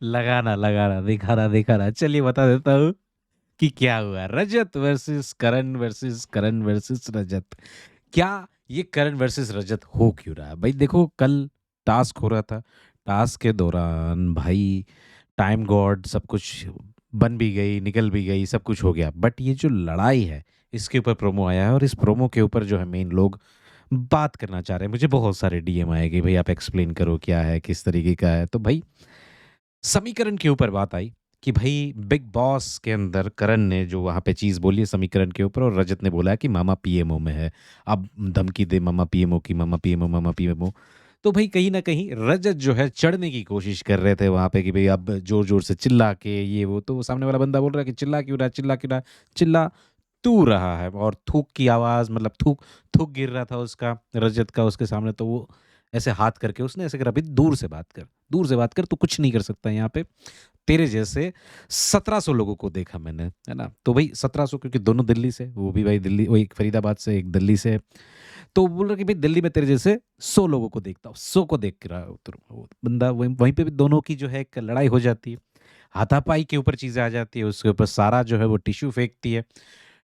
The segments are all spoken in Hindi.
लगाना, लगाना, दिखाना, दिखाना। चलिए बता देता हूँ कि क्या हुआ। करण वर्सेस रजत। क्या ये करण वर्सेस रजत हो क्यों रहा है? भाई देखो कल टास्क हो रहा था। टास्क के दौरान भाई टाइम गॉड सब कुछ बन भी गई, निकल भी गई, सब कुछ हो गया। बट ये जो लड़ाई है, इसके ऊपर प्रोमो आया है और इस प्रोमो के ऊपर जो है मेन लोग बात करना चाह रहे हैं। मुझे बहुत सारे डीएम आए कि भाई आप एक्सप्लेन करो क्या है, किस तरीके का है। तो भाई समीकरण के ऊपर बात आई कि भाई बिग बॉस के अंदर करण ने जो वहां पे चीज बोली है समीकरण के ऊपर, और रजत ने बोला है कि मामा पीएमओ में है। अब धमकी दे मामा पीएमओ की, मामा पीएमओ, मामा पीएमओ। तो भाई कहीं ना कहीं रजत जो है चढ़ने की कोशिश कर रहे थे वहां पे कि भाई अब जोर जोर से चिल्ला के ये वो। तो सामने वाला बंदा बोल रहा है कि चिल्ला क्यों रहा है, चिल्ला क्यों रहा है, चिल्ला तू रहा है। और थूक की आवाज, मतलब थूक थूक गिर रहा था उसका, रजत का, उसके सामने। तो वो ऐसे हाथ करके उसने ऐसे करा, भाई दूर से बात कर, दूर से बात कर, तू कुछ नहीं कर सकता यहाँ पे। तेरे जैसे 1700 लोगों को देखा मैंने, है ना। तो भाई 1700, क्योंकि दोनों दिल्ली से, वो भी भाई दिल्ली, वो एक फरीदाबाद से, एक दिल्ली से। तो बोल रहा कि भाई दिल्ली में तेरे जैसे 100 लोगों को देखता हूँ, 100 को देख के रहा है तो वो बंदा वहीं वहीं पे भी दोनों की जो है एक लड़ाई हो जाती है। हाथापाई के ऊपर चीजें आ जाती है, उसके ऊपर सारा जो है वो टिश्यू फेंकती है।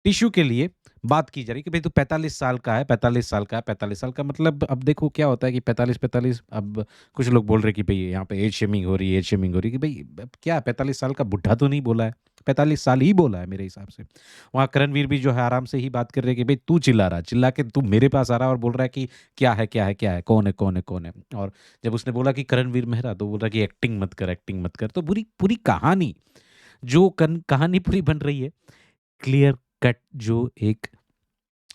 टिश्यू के लिए बात की जा रही है कि भाई तू 45 साल का है, 45 साल का है, 45 साल का मतलब अब देखो क्या होता है कि 45 अब कुछ लोग बोल रहे हैं कि भाई यहाँ पे एज शेमिंग हो रही है, एज शेमिंग हो रही है कि भाई अब क्या 45 साल का बुढ़ा तो नहीं बोला है, 45 साल ही बोला है मेरे हिसाब से। वहाँ करणवीर भी जो है आराम से ही बात कर रहे हैं कि भाई तू चिल्ला रहा, चिल्ला के तू मेरे पास आ रहा है और बोल रहा है कि क्या है, क्या है, क्या है, कौन है, कौन है, कौन है। और जब उसने बोला कि करणवीर मेहरा, तो बोल रहा कि एक्टिंग मत कर, एक्टिंग मत कर। तो पूरी पूरी कहानी, जो कहानी पूरी बन रही है, क्लियर कट, जो एक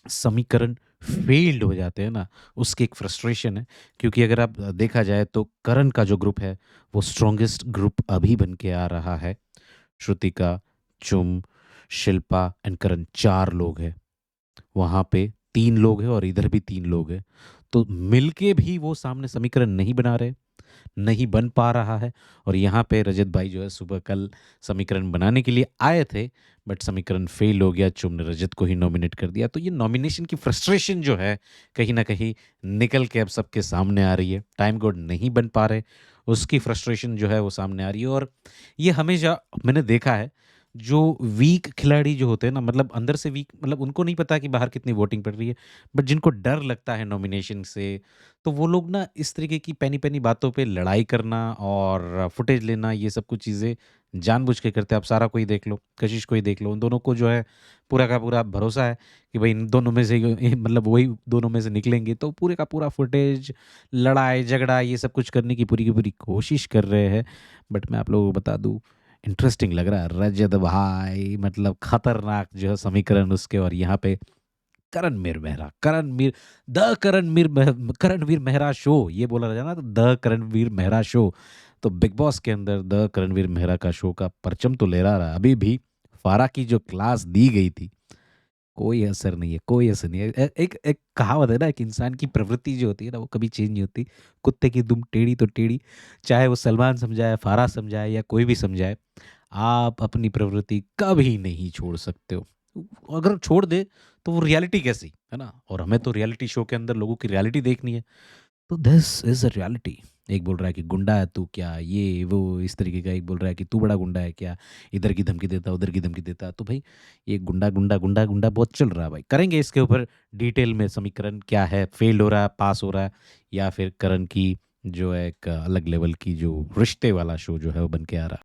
समीकरण फेल्ड हो जाते हैं ना, उसकी एक फ्रस्ट्रेशन है। क्योंकि अगर आप देखा जाए तो करण का जो ग्रुप है वो स्ट्रॉन्गेस्ट ग्रुप अभी बन के आ रहा है। श्रुतिका, चुम, शिल्पा एंड करण, 4 लोग हैं वहां पे। 3 लोग हैं और इधर भी 3 लोग हैं। तो मिलके भी वो सामने समीकरण नहीं बना रहे, नहीं बन पा रहा है। और यहाँ पे रजत भाई जो है सुबह कल समीकरण बनाने के लिए आए थे, बट समीकरण फेल हो गया, चुम ने रजत को ही नॉमिनेट कर दिया। तो ये नॉमिनेशन की फ्रस्ट्रेशन जो है कहीं ना कहीं निकल के अब सबके सामने आ रही है। टाइम कोड नहीं बन पा रहे, उसकी फ्रस्ट्रेशन जो है वो सामने आ रही है। और ये हमेशा मैंने देखा है, जो वीक खिलाड़ी जो होते हैं ना, मतलब अंदर से वीक, मतलब उनको नहीं पता कि बाहर कितनी वोटिंग पड़ रही है, बट जिनको डर लगता है नॉमिनेशन से, तो वो लोग ना इस तरीके की पैनी पैनी बातों पे लड़ाई करना और फुटेज लेना, ये सब कुछ चीज़ें जानबूझ के करते हैं। आप सारा कोई देख लो, कशिश को ही देख लो, उन दोनों को जो है पूरा का पूरा भरोसा है कि भाई इन दोनों में से मतलब वही दोनों में से निकलेंगे। तो पूरे का पूरा फुटेज, लड़ाई झगड़ा, ये सब कुछ करने की पूरी कोशिश कर रहे हैं। बट मैं आप लोगों को बता दूं, इंटरेस्टिंग लग रहा है। रजत भाई मतलब खतरनाक जो है समीकरण उसके, और यहाँ पे करणवीर मेहरा, करणवीर, द करणवीर मेहरा शो, ये बोला जाए ना, तो द करणवीर मेहरा शो। तो बिग बॉस के अंदर द करणवीर मेहरा का शो का परचम तो ले रहा है अभी भी। फारा की जो क्लास दी गई थी, कोई असर नहीं है, कोई असर नहीं है। एक एक कहावत है ना, एक इंसान की प्रवृत्ति जो होती है ना वो कभी चेंज नहीं होती। कुत्ते की दुम टेढ़ी तो टेढ़ी। चाहे वो सलमान समझाए, फारा समझाए, या कोई भी समझाए, आप अपनी प्रवृत्ति कभी नहीं छोड़ सकते हो। अगर छोड़ दे तो वो रियलिटी कैसी है ना। और हमें तो रियलिटी शो के अंदर लोगों की रियलिटी देखनी है। तो दिस इज अ रियलिटी। एक बोल रहा है कि गुंडा है तू क्या, ये वो इस तरीके का। एक बोल रहा है कि तू बड़ा गुंडा है क्या, इधर की धमकी देता, उधर की धमकी देता। तो भाई ये गुंडा गुंडा गुंडा गुंडा बहुत चल रहा है भाई। करेंगे इसके ऊपर डिटेल में समीकरण क्या है, फेल हो रहा है, पास हो रहा है, या फिर करण की जो है एक अलग लेवल की जो रिश्ते वाला शो जो है वो बन के आ रहा है।